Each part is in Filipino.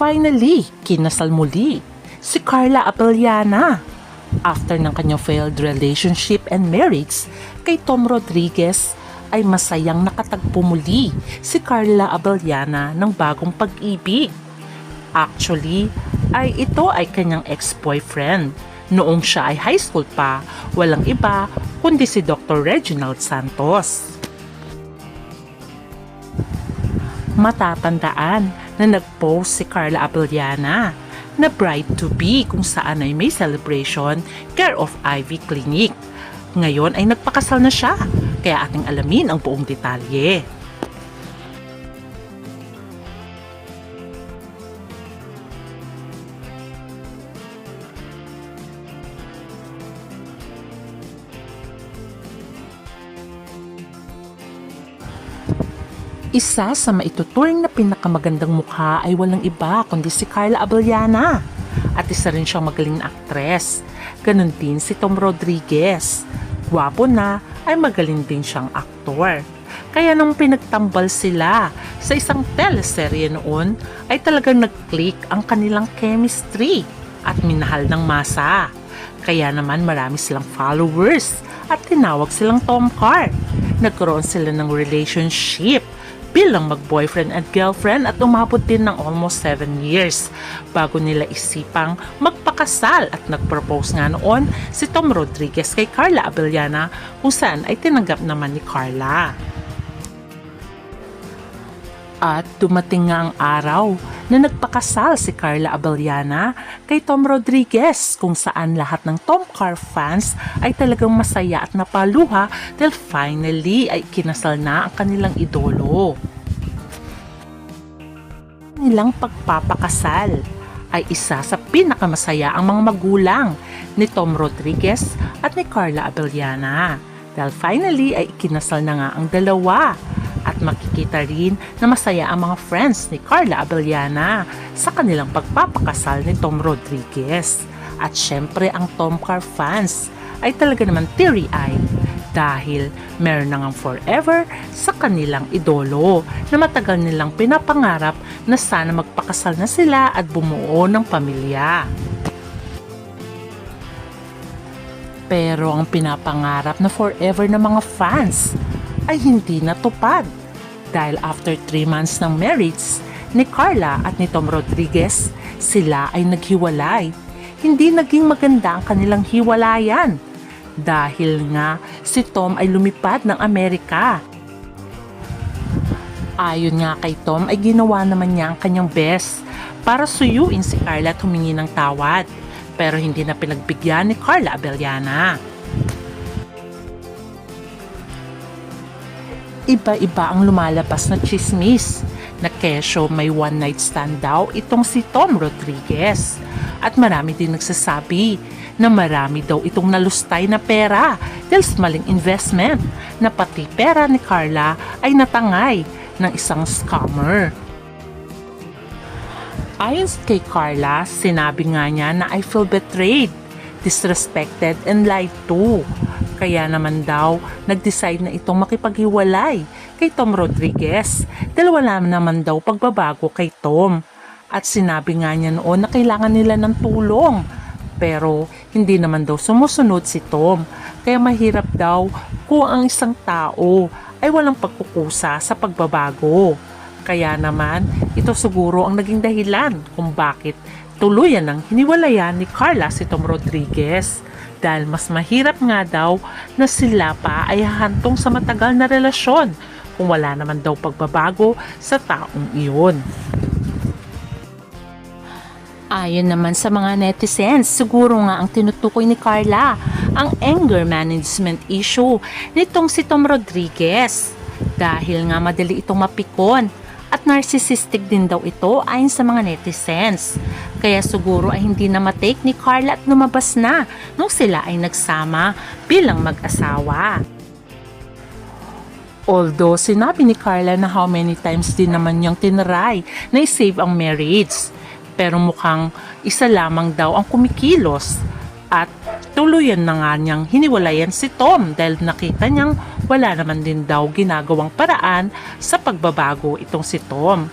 finally, kinasal muli si Carla Abellana. After ng kanyang failed relationship and marriage kay Tom Rodriguez, ay masayang nakatagpo muli si Carla Abellana ng bagong pag-ibig. Actually, ito ay kanyang ex-boyfriend. Noong siya ay high school pa, walang iba kundi si Dr. Reginald Santos. Matatandaan na nag-post si Carla Abellana na bride-to-be kung saan ay may celebration care of Ivy Clinic. Ngayon ay nagpakasal na siya, kaya ating alamin ang buong detalye. Isa sa maituturing na pinakamagandang mukha ay walang iba kundi si Carla Abellana. At isa rin siyang magaling na aktres. Ganon din si Tom Rodriguez. Gwapo na ay magaling din siyang aktor. Kaya nung pinagtambal sila sa isang teleserye noon ay talagang nag-click ang kanilang chemistry at minahal ng masa. Kaya naman marami silang followers at tinawag silang Tomcar. Nagkaroon sila ng relationship bilang mag-boyfriend and girlfriend at umabot din ng almost 7 years bago nila isipang magpakasal at nag-propose nga noon si Tom Rodriguez kay Carla Abellana kung saan ay tinanggap naman ni Carla. At dumating nga ang araw na nagpakasal si Carla Abellana kay Tom Rodriguez kung saan lahat ng Tomcar fans ay talagang masaya at napaluha dahil finally ay kinasal na ang kanilang idolo. Nilang pagpapakasal ay isa sa pinakamasaya ang mga magulang ni Tom Rodriguez at ni Carla Abellana dahil finally ay kinasal na nga ang dalawa. At makikita rin na masaya ang mga friends ni Carla Abellana sa kanilang pagpapakasal ni Tom Rodriguez. At syempre ang Tomcar fans ay talaga naman teary-eyed dahil meron na ngang forever sa kanilang idolo na matagal nilang pinapangarap na sana magpakasal na sila at bumuo ng pamilya. Pero ang pinapangarap na forever ng mga fans ay hindi natupad dahil after 3 months ng marriage ni Carla at ni Tom Rodriguez, sila ay naghiwalay. Hindi naging maganda ang kanilang hiwalayan dahil nga si Tom ay lumipad ng Amerika. Ayon nga kay Tom ay ginawa naman niya ang kanyang best para suyuin si Carla at humingi ng tawad pero hindi na pinagbigyan ni Carla Abellana. Iba-iba ang lumalabas na chismis na kesyo may one night stand daw itong si Tom Rodriguez. At marami din nagsasabi na marami daw itong nalustay na pera dahil sa maling investment na pati pera ni Carla ay natangay ng isang scammer. Ayon kay Carla, sinabi nga niya na I feel betrayed, disrespected and lied to. Kaya naman daw, nag-decide na itong makipaghiwalay kay Tom Rodriguez dahil wala naman daw pagbabago kay Tom. At sinabi nga niya noon na kailangan nila ng tulong. Pero hindi naman daw sumusunod si Tom. Kaya mahirap daw kung ang isang tao ay walang pagkukusa sa pagbabago. Kaya naman, ito siguro ang naging dahilan kung bakit tuluyan ng hiniwalayan ni Carla si Tom Rodriguez. Dahil mas mahirap nga daw na sila pa ay hahantong sa matagal na relasyon kung wala naman daw pagbabago sa taong iyon. Ayon naman sa mga netizens, siguro nga ang tinutukoy ni Carla ang anger management issue nitong si Tom Rodriguez. Dahil nga madali itong mapikon at narcissistic din daw ito ayon sa mga netizens. Kaya siguro ay hindi na matake ni Carla at lumabas na nung sila ay nagsama bilang mag-asawa. Although sinabi ni Carla na how many times din naman niyang tinry na i-save ang marriage. Pero mukhang isa lamang daw ang kumikilos at Tuluyan na nga niyang hiniwalayan si Tom dahil nakita niyang wala naman din daw ginagawang paraan sa pagbabago itong si Tom.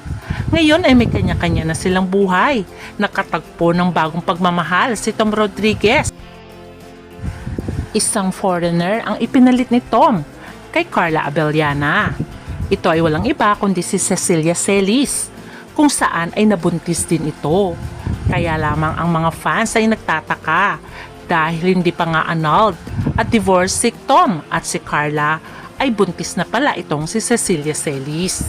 Ngayon ay may kanya-kanya na silang buhay. Nakatagpo ng bagong pagmamahal si Tom Rodriguez. Isang foreigner ang ipinalit ni Tom kay Carla Abellana. Ito ay walang iba kundi si Cecilia Celis, kung saan ay nabuntis din ito. Kaya lamang ang mga fans ay nagtataka dahil hindi pa nga annulled at divorced si Tom at si Carla ay buntis na pala itong si Cecilia Celis.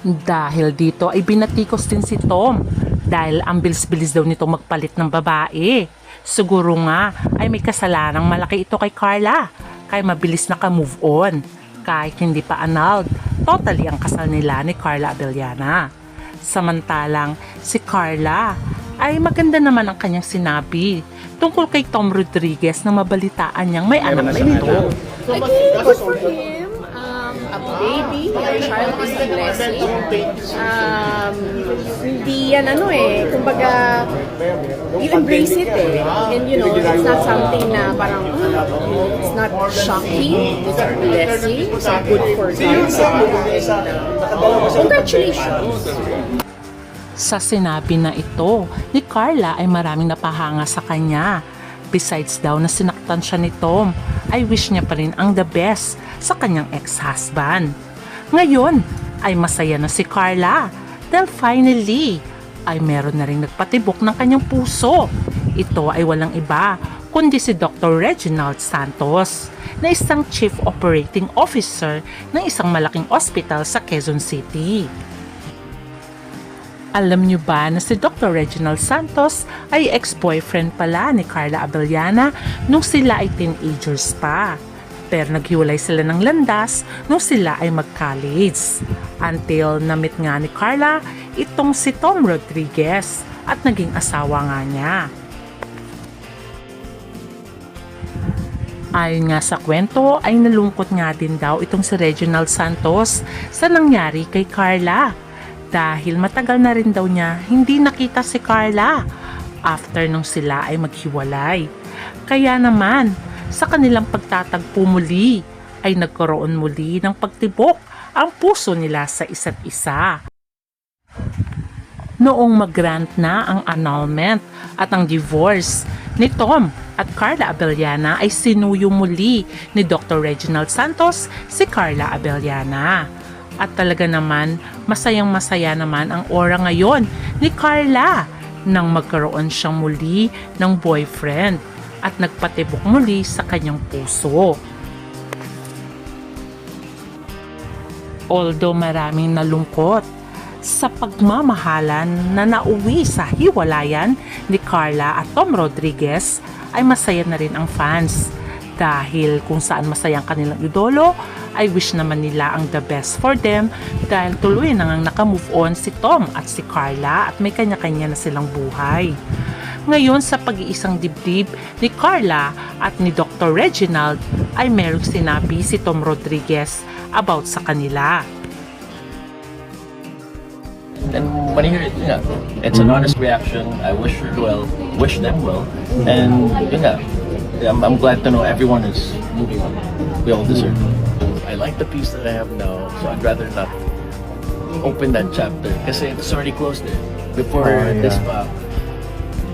Dahil dito ay binatikos din si Tom dahil ang bilis-bilis daw nito magpalit ng babae. Siguro nga ay may kasalanang malaki ito kay Carla kaya mabilis naka-move on kahit hindi pa annulled. Totally ang kasal nila ni Carla Abellana. Samantalang si Carla ay maganda naman ang kanyang sinabi tungkol kay Tom Rodriguez na mabalitaan niyang may anak na ito. I think good for him. A baby, a child is a blessing. Hindi yan kumbaga, you embrace it And it's not something na parang, it's not shocking, it's a blessing, it's good for God. Congratulations! Sa sinabi na ito ni Carla ay maraming napahanga sa kanya. Besides daw na sinaktan siya ni Tom, ay wish niya pa rin ang the best sa kanyang ex-husband. Ngayon ay masaya na si Carla dahil finally ay meron na rin nagpatibok ng kanyang puso. Ito ay walang iba kundi si Dr. Reginald Santos na isang Chief Operating Officer ng isang malaking ospital sa Quezon City. Alam niyo ba na si Dr. Reginald Santos ay ex-boyfriend pala ni Carla Abellana nung sila ay teenagers pa. Pero naghiwalay sila ng landas nung sila ay mag-college. Until na-meet nga ni Carla itong si Tom Rodriguez at naging asawa nga niya. Ayon nga sa kwento ay nalungkot nga din daw itong si Reginald Santos sa nangyari kay Carla. Dahil matagal na rin daw niya hindi nakita si Carla after nung sila ay maghiwalay. Kaya naman, sa kanilang pagtatagpo muli ay nagkaroon muli ng pagtibok ang puso nila sa isa't isa. Noong mag-grant na ang annulment at ang divorce ni Tom at Carla Abellana ay sinuyo muli ni Dr. Reginald Santos si Carla Abellana. At talaga naman, masayang-masaya naman ang ora ngayon ni Carla nang magkaroon siyang muli ng boyfriend at nagpatibok muli sa kanyang puso. Although maraming nalungkot sa pagmamahalan na nauwi sa hiwalayan ni Carla at Tom Rodriguez, ay masaya na rin ang fans. Dahil kung saan masayang kanilang idolo, ay wish naman nila ang the best for them dahil tuloy na ngang nakamove on si Tom at si Carla at may kanya-kanya na silang buhay. Ngayon sa pag-iisang dibdib ni Carla at ni Dr. Reginald ay merong sinabi si Tom Rodriguez about sa kanila. And when you hear it, it's an honest reaction. I wish her well, wish them well, and I'm glad to know everyone is moving on. We all deserve it. I like the peace that I have now, so I'd rather not open that chapter kasi it's already closed there. Before this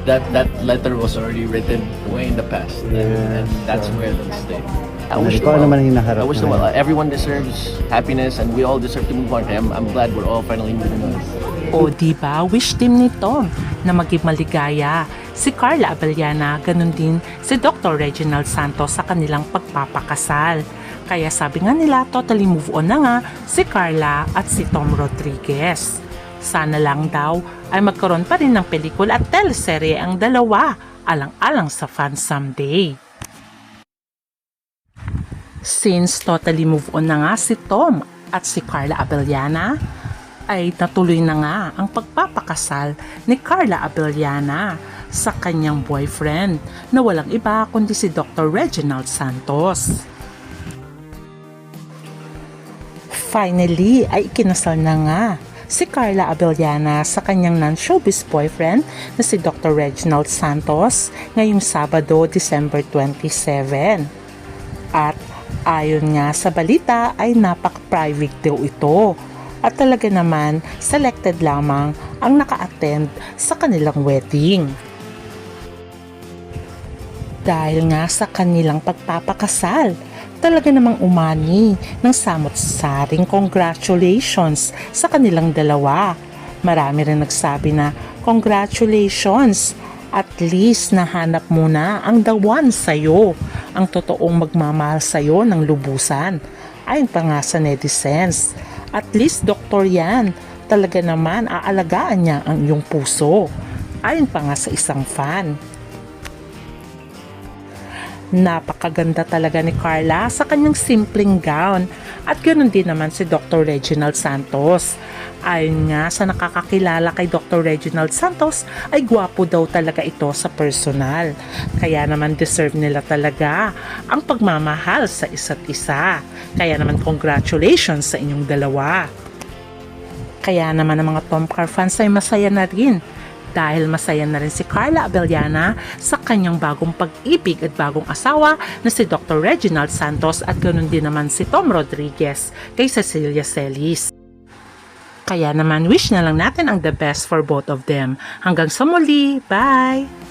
that letter was already written way in the past, and that's where it'll stay. I wish them well. I wish them well. Everyone deserves happiness, and we all deserve to move on. I'm glad we're all finally moving on. O diba, wish team ni Tom na maging maligaya. Si Carla Abellana, ganun din si Dr. Reginald Santos sa kanilang pagpapakasal. Kaya sabi nga nila, totally move on na nga si Carla at si Tom Rodriguez. Sana lang daw ay magkaroon pa rin ng pelikula at teleserye ang dalawa, alang-alang sa fans someday. Since totally move on na nga si Tom at si Carla Abellana, ay natuloy na nga ang pagpapakasal ni Carla Abellana sa kanyang boyfriend na walang iba kundi si Dr. Reginald Santos. Finally ay ikinasal na nga si Carla Abellana sa kanyang non-showbiz boyfriend na si Dr. Reginald Santos ngayong Sabado, December 27. At ayon nga sa balita ay napak-private daw ito. At talaga naman, selected lamang ang naka-attend sa kanilang wedding. Dahil nga sa kanilang pagpapakasal, talaga namang umani ng samot-saring congratulations sa kanilang dalawa. Marami rin nagsabi na congratulations, at least nahanap mo na ang the one sa'yo, ang totoong magmamahal sa'yo ng lubusan. Ayon pa nga sa netizens, at least doktor yan, talaga naman aalagaan niya ang iyong puso. Ayon pa nga sa isang fan. Napakaganda talaga ni Carla sa kanyang simpleng gown at ganoon din naman si Dr. Reginald Santos. Ayon nga sa nakakakilala kay Dr. Reginald Santos ay gwapo daw talaga ito sa personal. Kaya naman deserve nila talaga ang pagmamahal sa isa't isa. Kaya naman congratulations sa inyong dalawa. Kaya naman ang mga Tomcar fans ay masaya na rin. Dahil masaya na rin si Carla Abellana sa kanyang bagong pag-ibig at bagong asawa na si Dr. Reginald Santos at ganoon din naman si Tom Rodriguez kay Cecilia Celis. Kaya naman wish na lang natin ang the best for both of them. Hanggang sa muli, bye!